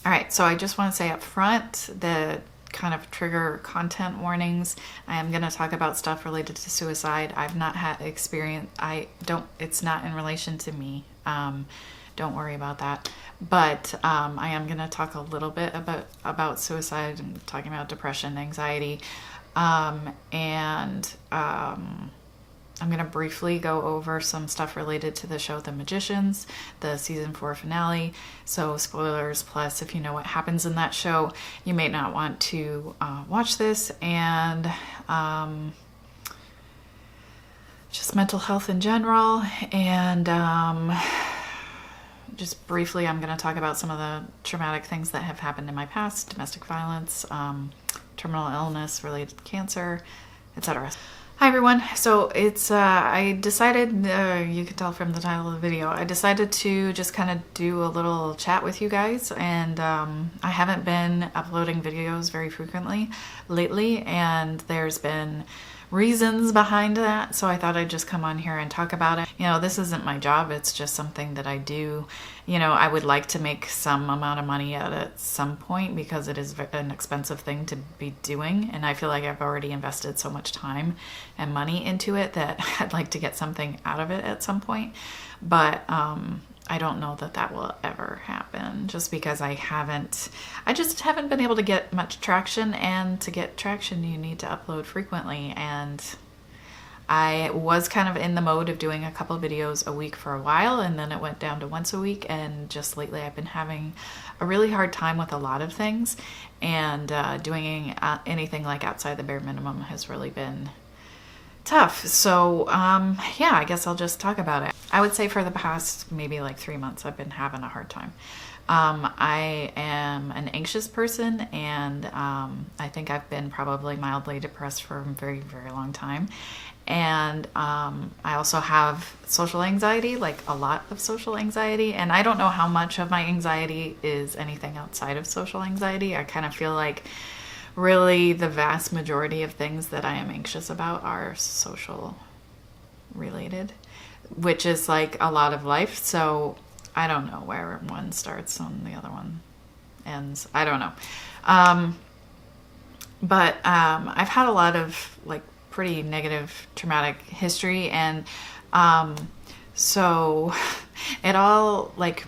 All right, so I just want to say up front the kind of trigger content warnings. I am going to talk about stuff related to suicide. I've not had experience. It's not in relation to me. Don't worry about that. But I am going to talk a little bit about suicide and talking about depression, anxiety, and I'm going to briefly go over some stuff related to the show The Magicians, the season 4 finale. So spoilers, plus if you know what happens in that show, you may not want to watch this. And just mental health in general. And just briefly, I'm going to talk about some of the traumatic things that have happened in my past: domestic violence, terminal illness related to cancer, etc. Hi everyone. So it's I decided, you can tell from the title of the video, I decided to just kind of do a little chat with you guys, and I haven't been uploading videos very frequently lately, and there's been reasons behind that, so I thought I'd just come on here and talk about it. You know, this isn't my job, it's just something that I do. You know, I would like to make some amount of money at some point, because it is an expensive thing to be doing, and I feel like I've already invested so much time and money into it that I'd like to get something out of it at some point. But I don't know that that will ever happen, just because I just haven't been able to get much traction, and to get traction you need to upload frequently, and I was kind of in the mode of doing a couple of videos a week for a while, and then it went down to once a week, and just lately I've been having a really hard time with a lot of things, and doing anything like outside the bare minimum has really been tough. So yeah, I guess I'll just talk about it. I would say for the past maybe like 3 months I've been having a hard time. I am an anxious person, and I think I've been probably mildly depressed for a very, very long time. And I also have social anxiety, like a lot of social anxiety, and I don't know how much of my anxiety is anything outside of social anxiety. I kind of feel like really the vast majority of things that I am anxious about are social related, which is like a lot of life. So I don't know where one starts and the other one ends. I don't know. But I've had a lot of like pretty negative traumatic history, and so it all like,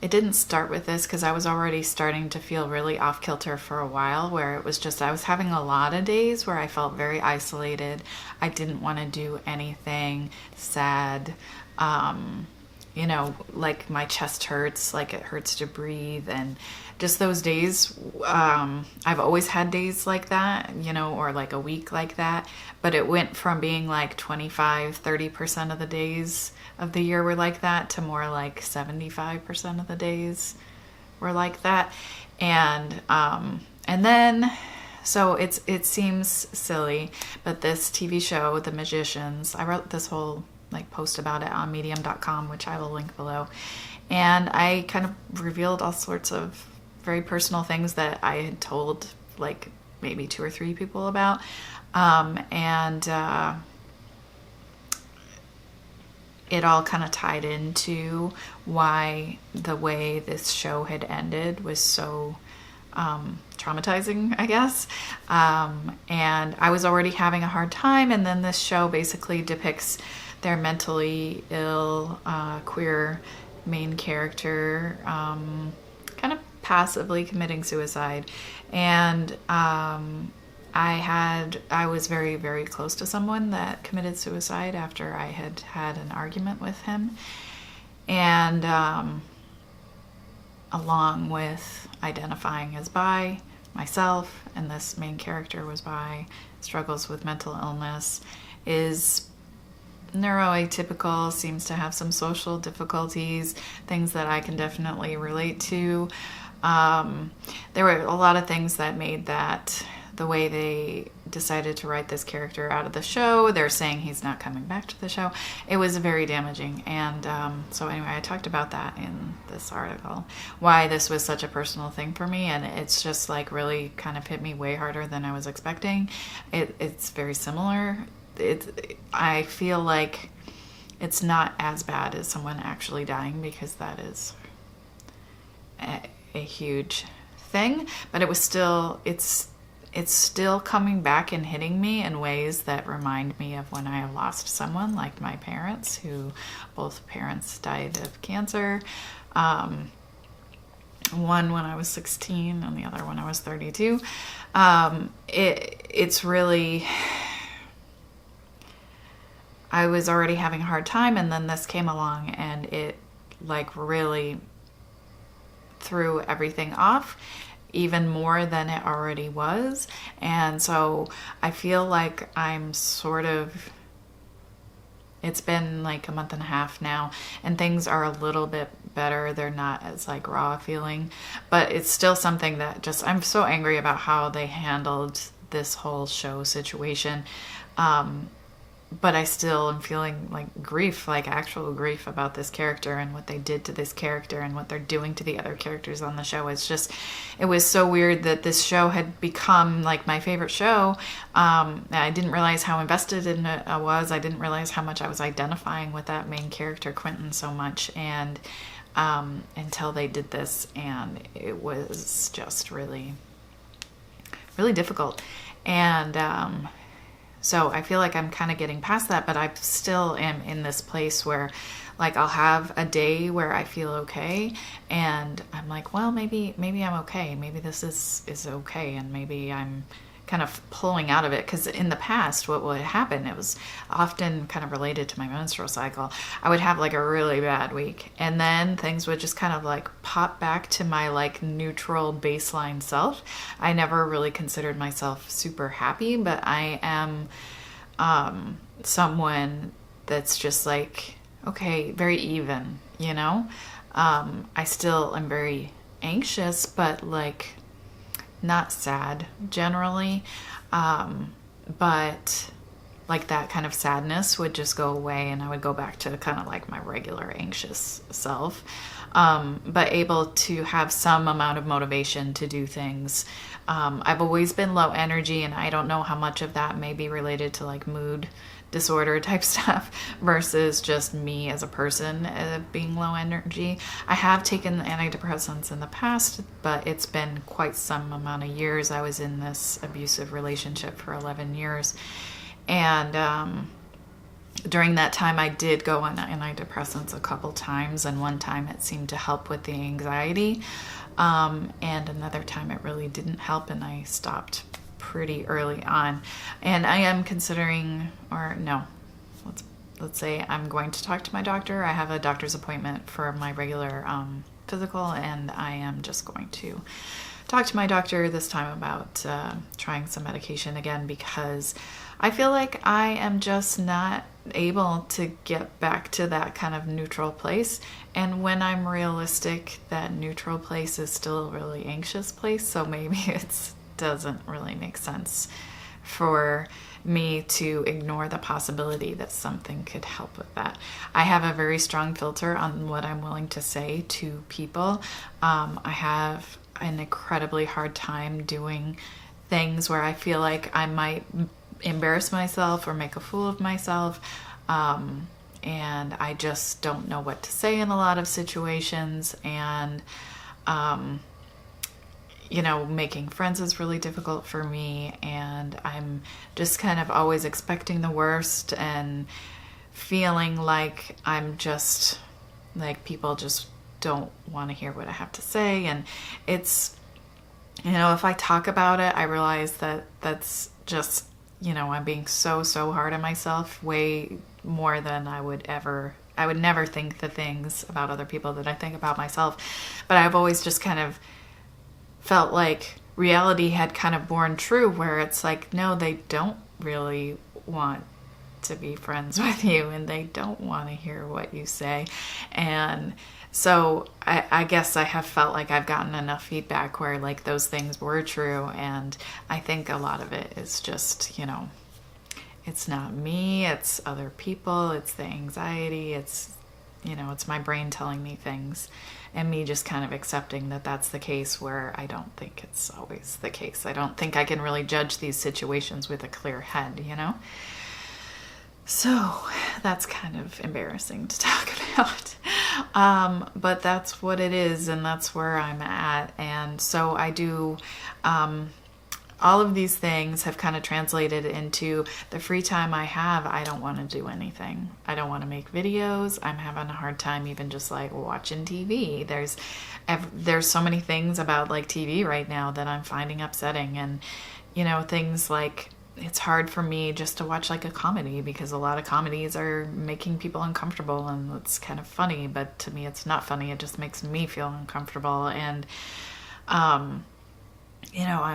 it didn't start with this, because I was already starting to feel really off kilter for a while, where it was just, I was having a lot of days where I felt very isolated. I didn't want to do anything, sad. You know, like my chest hurts, like it hurts to breathe, and just those days, I've always had days like that, you know, or like a week like that, but it went from being like 25-30% of the days of the year were like that to more like 75% of the days were like that. And then, so it seems silly, but this TV show, The Magicians, I wrote this whole like post about it on medium.com, which I will link below, and I kind of revealed all sorts of very personal things that I had told like maybe 2 or 3 people about, and it all kind of tied into why the way this show had ended was so traumatizing, I guess. And I was already having a hard time, and then this show basically depicts their mentally ill queer main character kind of passively committing suicide. And I was very, very close to someone that committed suicide after I had had an argument with him. And along with identifying as bi myself, and this main character was bi, struggles with mental illness, is neuroatypical, seems to have some social difficulties, things that I can definitely relate to. There were a lot of things that made that the way they decided to write this character out of the show. They're saying he's not coming back to the show. It was very damaging. And so anyway, I talked about that in this article, why this was such a personal thing for me. And it's just like really kind of hit me way harder than I was expecting. It's very similar. I feel like it's not as bad as someone actually dying, because that is, a huge thing, but it's still coming back and hitting me in ways that remind me of when I lost someone, like my parents, who both parents died of cancer. One when I was 16 and the other when I was 32. It's really, I was already having a hard time, and then this came along and it like really threw everything off even more than it already was. And so I feel like I'm sort of, it's been like a month and a half now, and things are a little bit better. They're not as like raw feeling, but it's still something that just, I'm so angry about how they handled this whole show situation. But I still am feeling like grief, like actual grief about this character and what they did to this character and what they're doing to the other characters on the show. It's just, it was so weird that this show had become like my favorite show. I didn't realize how invested in it I was. I didn't realize how much I was identifying with that main character, Quentin, so much. And until they did this, and it was just really, really difficult. And so I feel like I'm kind of getting past that, but I still am in this place where like I'll have a day where I feel okay, and I'm like, well, maybe I'm okay. Maybe this is okay, and maybe I'm kind of pulling out of it. Because in the past, what would happen, it was often kind of related to my menstrual cycle. I would have like a really bad week, and then things would just kind of like pop back to my like neutral baseline self. I never really considered myself super happy, but I am someone that's just like, okay, very even, you know? I still am very anxious, but like not sad generally, but like that kind of sadness would just go away, and I would go back to kind of like my regular anxious self, but able to have some amount of motivation to do things. I've always been low energy, and I don't know how much of that may be related to like mood disorder type stuff versus just me as a person being low energy. I have taken antidepressants in the past, but it's been quite some amount of years. I was in this abusive relationship for 11 years. And during that time, I did go on antidepressants a couple times, and one time it seemed to help with the anxiety. And another time it really didn't help, and I stopped pretty early on. And I am considering, or no, let's say I'm going to talk to my doctor. I have a doctor's appointment for my regular physical, and I am just going to talk to my doctor this time about trying some medication again, because I feel like I am just not able to get back to that kind of neutral place. And when I'm realistic, that neutral place is still a really anxious place. So maybe it doesn't really make sense for me to ignore the possibility that something could help with that. I have a very strong filter on what I'm willing to say to people. I have an incredibly hard time doing things where I feel like I might embarrass myself or make a fool of myself. And I just don't know what to say in a lot of situations. And, you know, making friends is really difficult for me. And I'm just kind of always expecting the worst and feeling like I'm just, like, people just don't want to hear what I have to say. And it's, you know, if I talk about it, I realize that that's just, you know, I'm being so hard on myself, way more than I would never think the things about other people that I think about myself. But I've always just kind of felt like reality had kind of borne true, where it's like, no, they don't really want to be friends with you, and they don't want to hear what you say. And so I guess I have felt like I've gotten enough feedback where like those things were true. And I think a lot of it is just, you know, it's not me, it's other people, it's the anxiety, it's, you know, it's my brain telling me things, and me just kind of accepting that that's the case, where I don't think it's always the case. I don't think I can really judge these situations with a clear head, you know? So that's kind of embarrassing to talk about. But that's what it is, and that's where I'm at. And so I do, all of these things have kind of translated into the free time I have. I don't want to do anything. I don't want to make videos. I'm having a hard time even just like watching TV. There's so many things about like TV right now that I'm finding upsetting, and things like, it's hard for me just to watch like a comedy, because a lot of comedies are making people uncomfortable, and it's kind of funny, but to me it's not funny. It just makes me feel uncomfortable. And I'm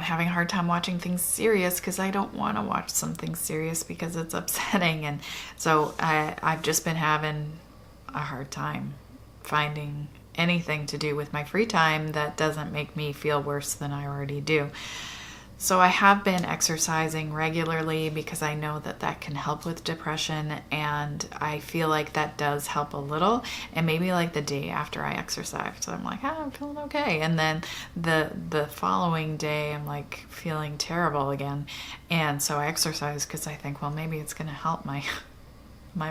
having a hard time watching things serious because I don't want to watch something serious because it's upsetting. And so I've just been having a hard time finding anything to do with my free time that doesn't make me feel worse than I already do. So I have been exercising regularly because I know that that can help with depression, and I feel like that does help a little. And maybe like the day after I exercise, so I'm like, I'm feeling okay. And then the following day, I'm like feeling terrible again. And so I exercise because I think, well, maybe it's going to help my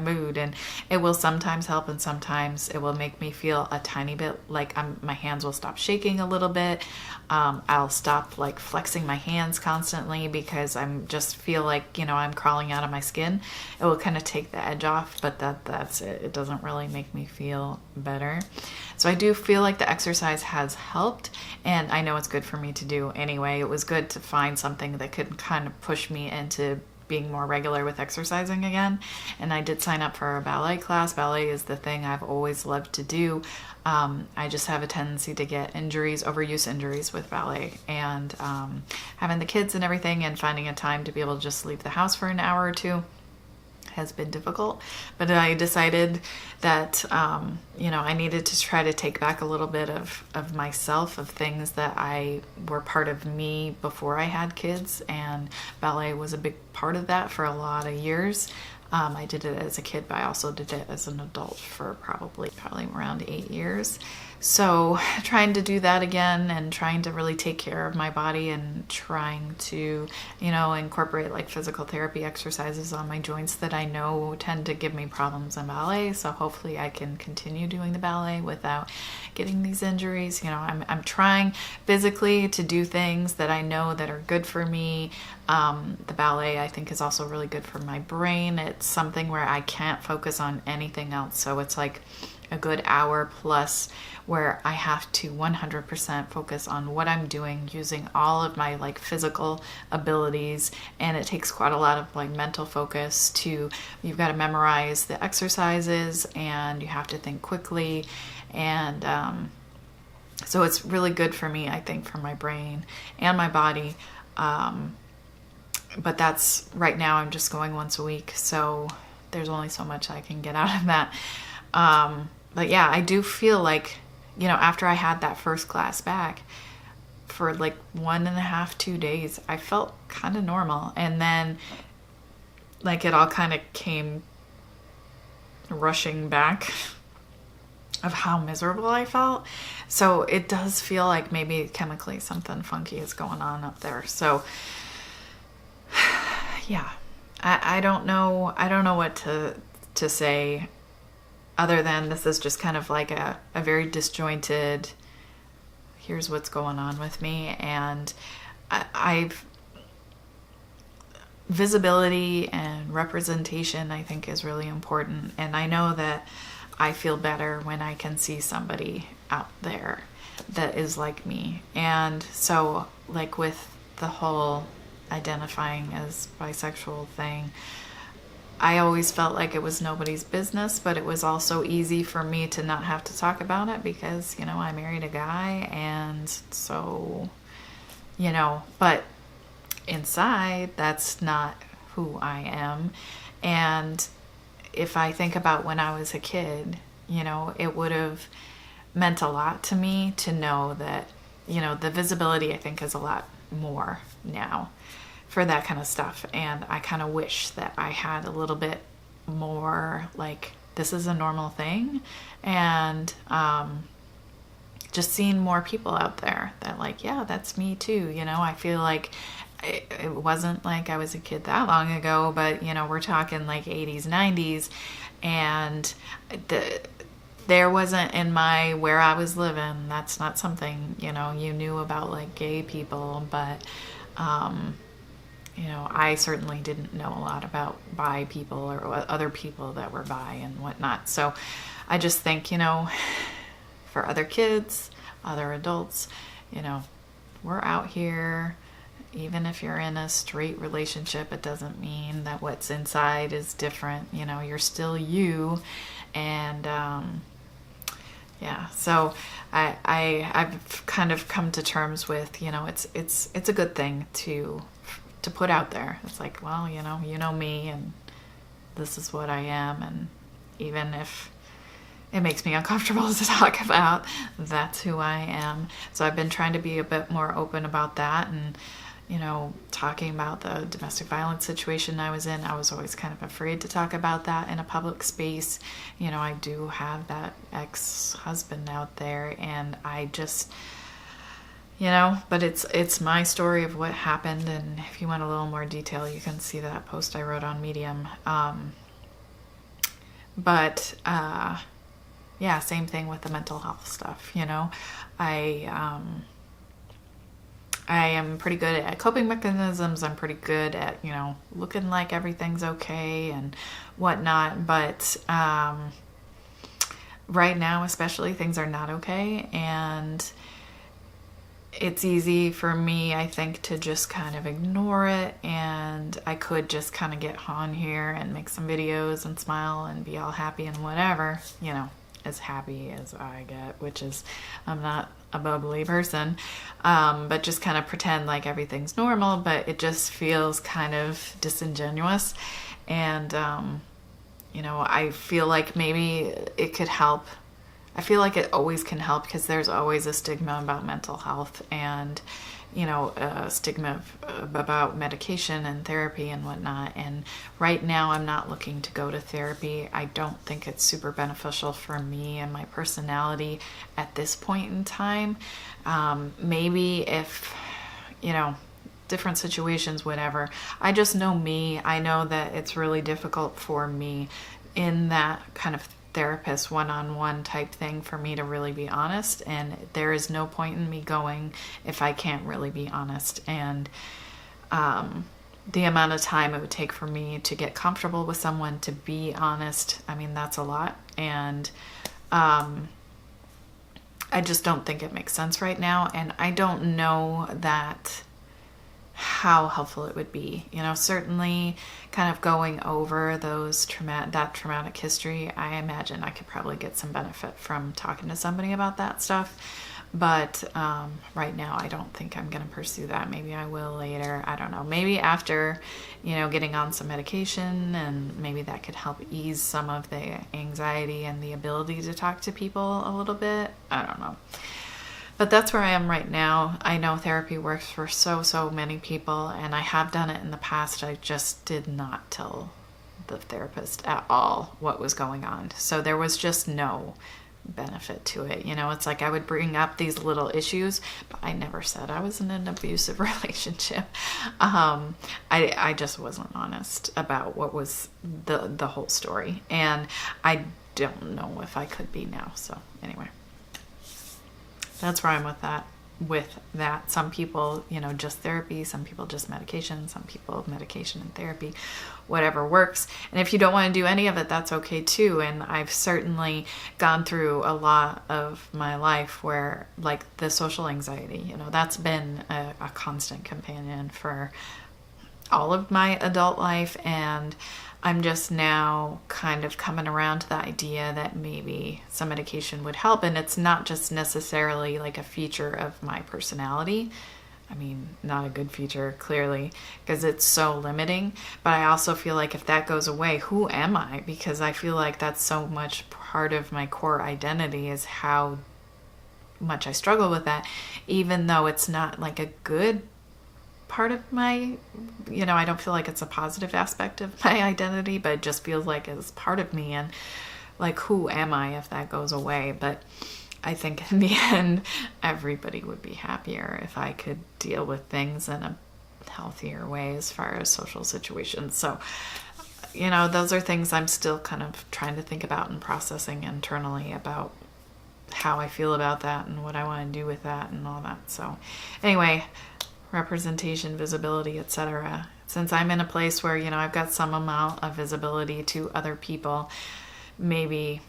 mood, and it will sometimes help, and sometimes it will make me feel a tiny bit like my hands will stop shaking a little bit. I'll stop like flexing my hands constantly because I'm just feel like I'm crawling out of my skin. It will kind of take the edge off, but that's it. It doesn't really make me feel better. So I do feel like the exercise has helped, and I know it's good for me to do anyway. It was good to find something that could kind of push me into being more regular with exercising again. And I did sign up for a ballet class. Ballet is the thing I've always loved to do. I just have a tendency to get overuse injuries with ballet, and having the kids and everything and finding a time to be able to just leave the house for an hour or two has been difficult. But I decided that I needed to try to take back a little bit of myself, of things that I were part of me before I had kids, and ballet was a big part of that for a lot of years. I did it as a kid, but I also did it as an adult for probably around 8 years. So trying to do that again, and trying to really take care of my body, and trying to, incorporate like physical therapy exercises on my joints that I know tend to give me problems in ballet. So hopefully I can continue doing the ballet without getting these injuries. I'm trying physically to do things that I know that are good for me. The ballet, I think, is also really good for my brain. It's something where I can't focus on anything else. So it's like a good hour plus where I have to 100% focus on what I'm doing, using all of my like physical abilities. And it takes quite a lot of like mental focus you've got to memorize the exercises, and you have to think quickly. And so it's really good for me, I think, for my brain and my body. But that's right now, I'm just going once a week. So there's only so much I can get out of that. But yeah, I do feel like, after I had that first class back, for like 1.5, 2 days, I felt kind of normal. And then like it all kind of came rushing back of how miserable I felt. So it does feel like maybe chemically something funky is going on up there. So yeah, I don't know what to say, other than this is just kind of like a very disjointed, here's what's going on with me. And I've visibility and representation, I think, is really important. And I know that I feel better when I can see somebody out there that is like me. And so like with the whole identifying as bisexual thing, I always felt like it was nobody's business, but it was also easy for me to not have to talk about it because, I married a guy, and so, but inside, that's not who I am. And if I think about when I was a kid, it would have meant a lot to me to know that, the visibility, I think, is a lot more now for that kind of stuff. And I kind of wish that I had a little bit more like, this is a normal thing. And just seeing more people out there that like, yeah, that's me too. I feel like it wasn't like I was a kid that long ago, but we're talking like 80s, 90s. And there wasn't in where I was living, that's not something, you know, you knew about like gay people, but, you know, I certainly didn't know a lot about bi people or other people that were bi and whatnot. So I just think, you know, for other kids, other adults, you know, we're out here. Even if you're in a straight relationship, it doesn't mean that what's inside is different. You know, you're still you. And yeah, so I've kind of come to terms with, you know, it's a good thing to put out there. It's like, well, you know me, and this is what I am, and even if it makes me uncomfortable to talk about, that's who I am. So I've been trying to be a bit more open about that, and, you know, talking about the domestic violence situation I was in. I was always kind of afraid to talk about that in a public space. You know, I do have that ex-husband out there, and I just, you know, but it's my story of what happened, and if you want a little more detail, you can see that post I wrote on Medium. Yeah, same thing with the mental health stuff, you know. I am pretty good at coping mechanisms. I'm pretty good at, you know, looking like everything's okay and whatnot, but right now especially, things are not okay, and it's easy for me, I think, to just kind of ignore it, and I could just kind of get on here and make some videos and smile and be all happy and whatever, you know, as happy as I get, which is, I'm not a bubbly person, but just kind of pretend like everything's normal, but it just feels kind of disingenuous. And, you know, I feel like maybe it could help. I feel like it always can help, because there's always a stigma about mental health, and, you know, a stigma about medication and therapy and whatnot. And right now I'm not looking to go to therapy. I don't think it's super beneficial for me and my personality at this point in time. Maybe if, you know, different situations, whatever. I just know me. I know that it's really difficult for me in that kind of therapist one-on-one type thing for me to really be honest, and there is no point in me going if I can't really be honest. And the amount of time it would take for me to get comfortable with someone to be honest, I mean, that's a lot. And I just don't think it makes sense right now, and I don't know that how helpful it would be. You know, certainly kind of going over those traumatic history, I imagine I could probably get some benefit from talking to somebody about that stuff. But right now I don't think I'm going to pursue that. Maybe I will later. I don't know. Maybe after, you know, getting on some medication, and maybe that could help ease some of the anxiety and the ability to talk to people a little bit. I don't know. But that's where I am right now. I know therapy works for so many people, and I have done it in the past. I just did not tell the therapist at all what was going on. So there was just no benefit to it. You know, it's like I would bring up these little issues, but I never said I was in an abusive relationship. I just wasn't honest about what was the whole story, and I don't know if I could be now. So anyway. That's where I'm with that. Some people, you know, just therapy. Some people just medication. Some people medication and therapy, whatever works. And if you don't want to do any of it, that's okay too. And I've certainly gone through a lot of my life where, like, the social anxiety, you know, that's been a constant companion for all of my adult life. And I'm just now kind of coming around to the idea that maybe some medication would help. And it's not just necessarily like a feature of my personality. I mean, not a good feature, clearly, because it's so limiting. But I also feel like if that goes away, who am I? Because I feel like that's so much part of my core identity, is how much I struggle with that, even though it's not like a good part of my, you know, I don't feel like it's a positive aspect of my identity, but it just feels like it's part of me. And like, who am I if that goes away? But I think in the end, everybody would be happier if I could deal with things in a healthier way as far as social situations. So you know, those are things I'm still kind of trying to think about and processing internally about how I feel about that and what I want to do with that and all that. So anyway, representation, visibility, etc. Since I'm in a place where, you know, I've got some amount of visibility to other people, maybe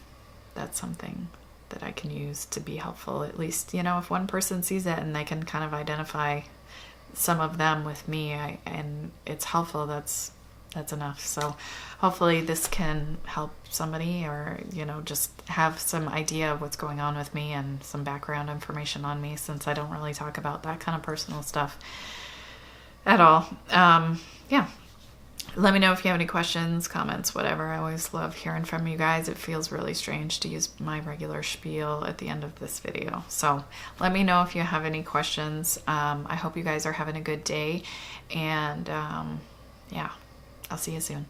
that's something that I can use to be helpful. At least, you know, if one person sees it and they can kind of identify some of them with me, and it's helpful, that's enough. So hopefully this can help somebody, or, you know, just have some idea of what's going on with me and some background information on me, since I don't really talk about that kind of personal stuff at all. Yeah. Let me know if you have any questions, comments, whatever. I always love hearing from you guys. It feels really strange to use my regular spiel at the end of this video. So let me know if you have any questions. I hope you guys are having a good day. And yeah, I'll see you soon.